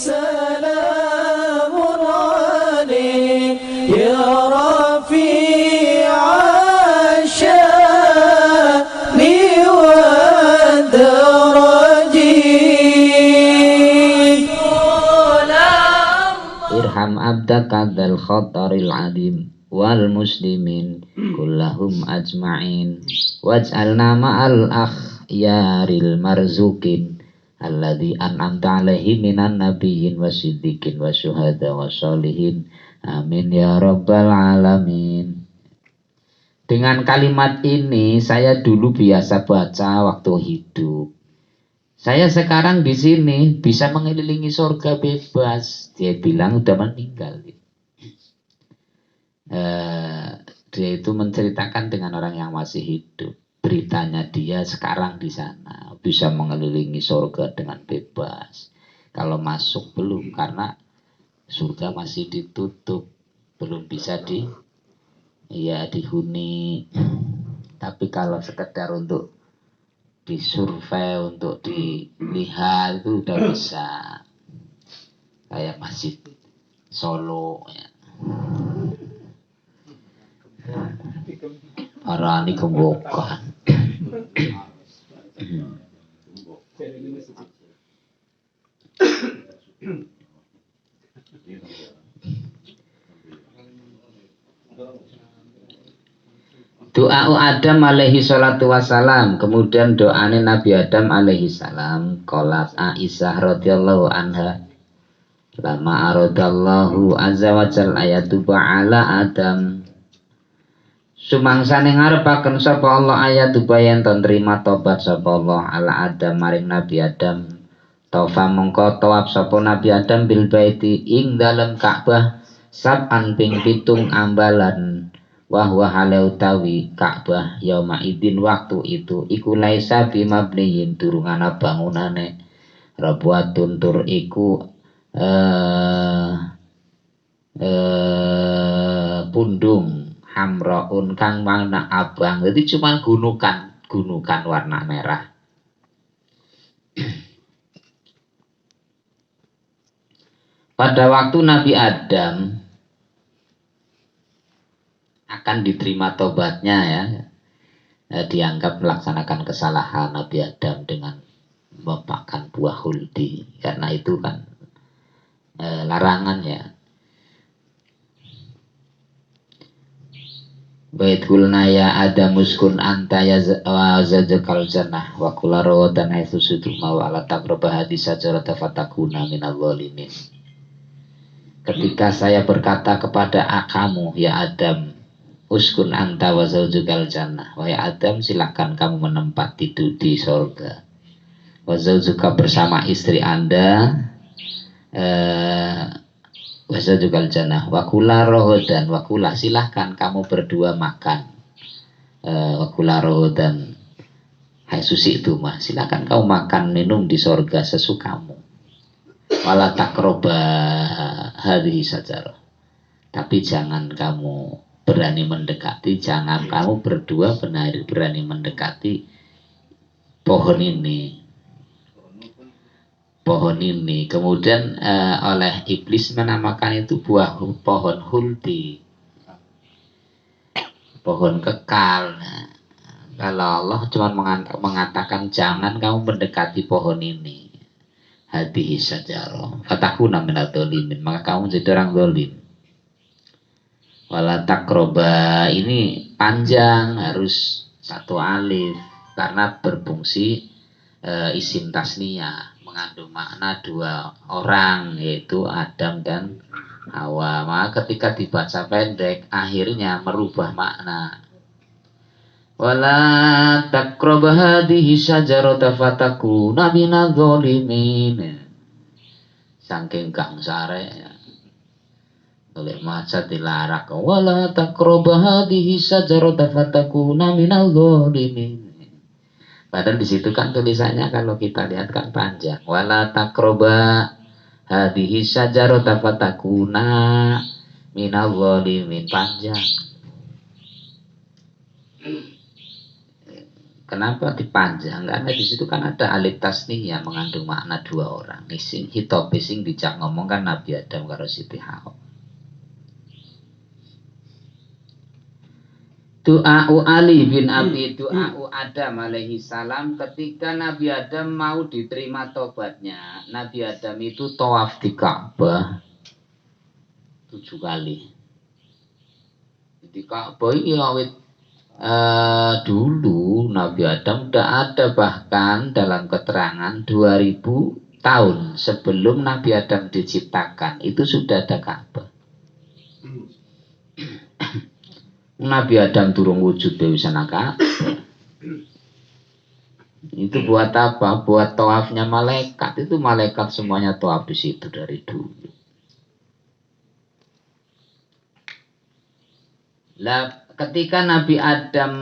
سلام عليك يا رفيع الشان والدرج irham abdaka dzal khataril adim wal muslimin kullahum ajma'in waj'alna ma'al akhyaril marzukin alladzi an'amta 'alaihim minan nabiyyin wasiddiqin wasyuhada wassolihin amin ya rabbal alamin. Dengan kalimat ini saya dulu biasa baca waktu hidup. Saya sekarang di sini bisa mengelilingi surga bebas. Dia bilang udah meninggal. Dia itu menceritakan dengan orang yang masih hidup. Beritanya dia sekarang di sana bisa mengelilingi surga dengan bebas. Kalau masuk belum, karena surga masih ditutup, belum bisa dihuni. Tapi kalau sekedar untuk disurvei, untuk dilihat itu udah bisa. Kayak Masjid Solo ya. Arani Gembokan. Doa Adam alaihi salatu wassalam, kemudian doanya Nabi Adam alaihi salam. Qalat Aisyah radhiyallahu anha, lama aradallahu azza wa jalla ayatu ba'ala Adam, sumangsane ngarepaken sapa Allah ayatu yen to nrima tobat sapa Allah ala Adam maring Nabi Adam. Taufa mongko tawaf sapa Nabi Adam bil baiti ing dalem Ka'bah sab'an ping 7 ambalan. Wahwa hale utawi Ka'bah yauma idin waktu itu iku laisa bimabniyin durung ana bangunane rabuatun tur iku pundung hamraun kang warna abang. Jadi cuma gunukan warna merah. Pada waktu Nabi Adam akan diterima tobatnya ya, dianggap melaksanakan kesalahan Nabi Adam dengan memakan buah huldi, karena itu kan larangan ya. Baitulna ya Adam uskun anta ya zajjakal jannah wa kula rawatan haitsu sutuma wa ala taqraba hadis sajarata fatakuna minal zalimin. Ketika saya berkata kepada kamu ya Adam, uskun anta wa zaujukal jannah, wahai Adam silakan kamu menempat tidur di surga. Wa zaujuka bersama istri Anda wa zaujukal jannah wa kula rohodan wa kula silahkan kamu berdua makan. Wa kula rohodan hai susi itu mah silakan kamu makan minum di surga sesukamu. Wala takroba hadhihi sajarah, tapi jangan kamu berani mendekati, jangan kamu berdua berani mendekati pohon ini. Kemudian oleh iblis menamakan itu pohon huldi, pohon kekal. Nah, kalau Allah cuma mengatakan jangan kamu mendekati pohon ini, hadhihi sajarah fatakuna minadz dzalimin, maka kamu jadi orang zalim. Wala takroba ini panjang, harus satu alif karena berfungsi isim tasniyah, mengandung makna dua orang yaitu Adam dan Hawa. Maka ketika dibaca pendek akhirnya merubah makna. Wala takroba hadhihi syajarata fatakuna minadz dzalimin. Saking gangsare ya. Oleh maca dilarang wala taqrabu hadhihi syajarata fatakuna minal zalimin. Padahal di situ kan tulisannya kalau kita lihat kan panjang. Wala taqrabu hadhihi syajarata fatakuna minal zalimin, panjang. Kenapa dipanjang? Karena di situ kan ada alif tasniyah yang mengandung makna dua orang. Sing hitob sing dijak ngomong kan Nabi Adam karo Siti Hawa. Du'a'u Ali bin Abi Du'a'u Adam alaihi salam, ketika Nabi Adam mau diterima tobatnya, Nabi Adam itu tawaf di Ka'bah 7 kali. Di Ka'bah ya dulu Nabi Adam udah ada, bahkan dalam keterangan 2000 tahun sebelum Nabi Adam diciptakan itu sudah ada Ka'bah. Nabi Adam turun wujud dari sana Ka'bah. Itu buat apa? Buat tawafnya malaikat. Itu malaikat semuanya tawaf di situ dari dulu. Lah, ketika Nabi Adam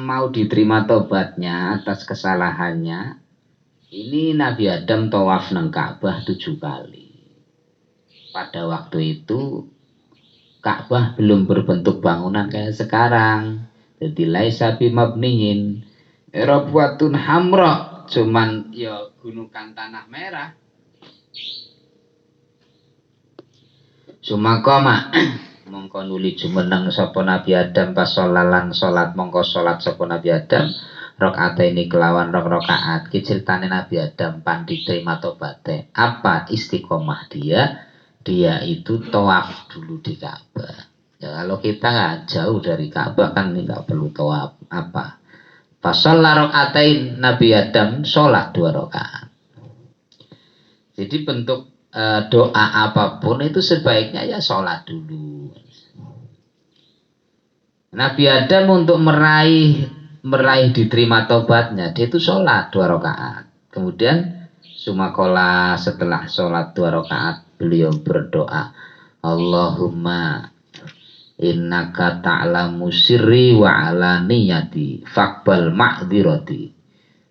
mau diterima tobatnya atas kesalahannya, ini Nabi Adam tawaf nang Ka'bah 7 kali. Pada waktu itu Ka'bah belum berbentuk bangunan kayak sekarang. Jadi laisa bimabniin rabwatun hamra, cuman ya gunungan tanah merah. Sumakoma mongko nuli jumeneng sapa Nabi Adam pas sholalan salat, mongko salat sapa Nabi Adam rakaat ini kelawan rakaat. Ki ceritane Nabi Adam pan diterima tobaté. Apa istiqomah dia itu tawaf dulu di Ka'bah. Ya, kalau kita nggak jauh dari Ka'bah kan nggak perlu tawaf apa. Fasol rakaatain, Nabi Adam sholat 2 rakaat. Jadi bentuk doa apapun itu sebaiknya ya sholat dulu. Nabi Adam untuk meraih diterima tobatnya, dia itu sholat 2 rakaat. Kemudian sumakola setelah sholat 2 rakaat beliau berdoa, Allahumma innaka ta'lamu sirri wa alaniyati faqbal ma'dzirati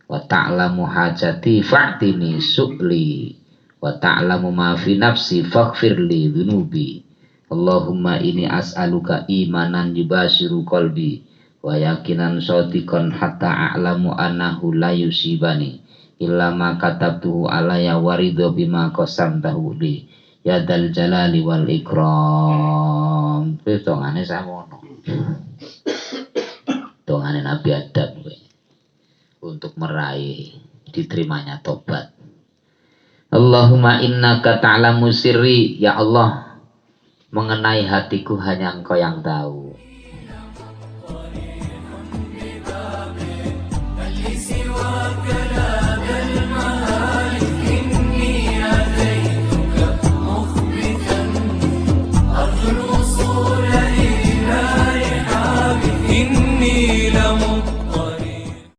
wa ta'lamu hajati fa'tini su'li wa ta'lamu ma fi nafsi faghfirli dhunubi. Allahumma inni as'aluka imanan yubashiru qalbi wa yakinan shadiqan hatta a'lamu annahu la yusibani illa ma katabtuhu alayya waridho bima qasamtahu li ya dal jalali wal ikram. Itu dongane samono. Dongane Nabi Adam untuk meraih diterimanya tobat. Allahumma innaka ta'lamu sirri, ya Allah, mengenai hatiku hanya Engkau yang tahu.